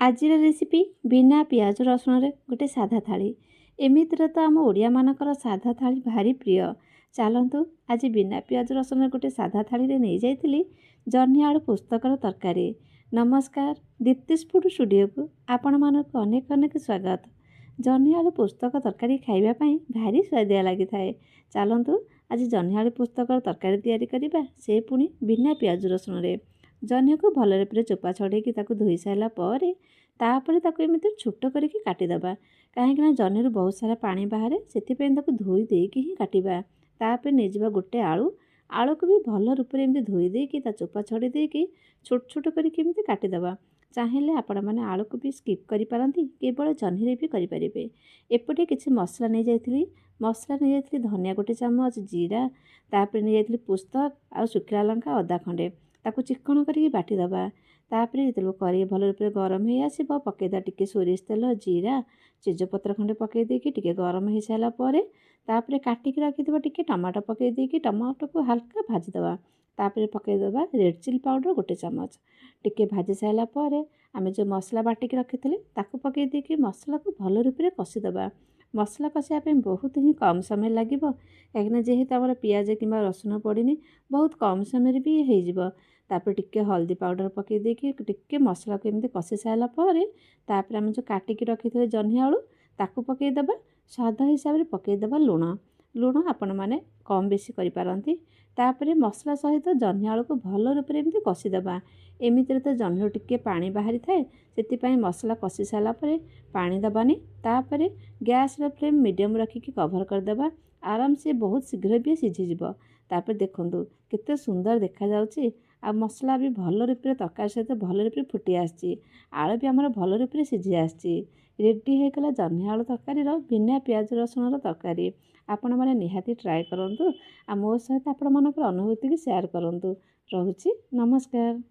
आजिर recipe बिना पियाज रसुण गोटे साधा थाली। एमितिर तो आम ओडिया मानकर साधा थाली भारी प्रिय। चलतु आज बिना पियाज रसुण गोटे साधा थाली रे नहीं जाइली जह्नी आलू पुस्तकर तरकारी। नमस्कार, दीप्तिस फूड स्टूडियो को आपण मानक अनेक अनेक स्वागत। जह्नी आलू पुस्तक तरकारी खाइबापी भारी स्वादिया लगी थाए। चलतु आज जह्नी आलू पुस्तकर तरकारी तैयारी करिबा, से पुणी बिना पियाज रसुण रे। जह्नी को भलरे पुरे चोपा छड़ेकी ताकू धोई सारा पर तापर ताकू एमती छोट करके काटिदेबा। कहीं जह्नी बहुत सारा पानी बाहर से धोई देकी ही काटिबा। तापर नहीं गोटे आलू आलू को भी भल रूप में धोई देकी ता चोपा छड़े देकी छोट छोट करके काटिदेबा। चाहिए आपण मैंने आलू को भी स्किप करि पारंती, केवल जह्नी रे भी करि परिबे। एपटे किछि मसला नहीं जाइथिली। मसला नहीं जाइथिली धनिया गोटे चामच, जीरा, तापर नहीं जाइथिली पुस्तक आ शुखला लंका अदा खंडे ताकू चिक्कण करके बाटिदेबा। तापर जो करी भल रूप गरम हो आसो पकईदा टिके सोरिष तेल, जीरा, तेजपत्र खंडे पकई देकी टिके गरम हो सारा पर तापर काटिकी रखिथिबा टिके टमाटो पकई देकी टमाटो को हल्का भाजीदेबा। तापर पकईदेबा रेड चिली पाउडर गोटे चामच। टिके भाजी सारा पर आम जो मसला बाटिकी रखिथिले ताकू पकई देकी मसला को भल रूप में कषिदेबा। मसला कषापी बहुत ही कम समय लगे कहीं जेहेतु आम पियाज कि रसुण पड़नी बहुत कम समय भी हो। तापर टिके हल्दी पाउडर पकई देकी टिके मसला को एमती कषि सारा पर तापर आम जो काटिकी रखिथे जह्नी आलू ताकू पकईदेबा। स्वाद हिसाब से पकईदेबा लुण। लुण आपण मैंने कम बेसी करिपारंती। तापर मसला सहित जह्नी आलू को भल रूप में एमती कषिदेबा। एमितिर तो जह्नी टिके पानी बाहरी थाए, से मसला कषि सारा पर पानी दबानी। तापर गैस फ्लेम मीडियम रखिकी कभर करदेबा। आराम से बहुत शीघ्र भी सीझीज। तापर देखु केते सुंदर देखा जाउची। आ मसला भी भल रूप में तरकारी सहित भल रूप में फुटी आसी। आलू भी आमर भल रूप में सीझी आसी। रेडी होगला जह्नी आलू तरकारी बिना पियाज रसुण तरकारी। आपण मैंने निहाती ट्राए करंतु। आ मो सहित आपण मानकर अनुभूति की शेयर करंतु। रहुची, नमस्कार।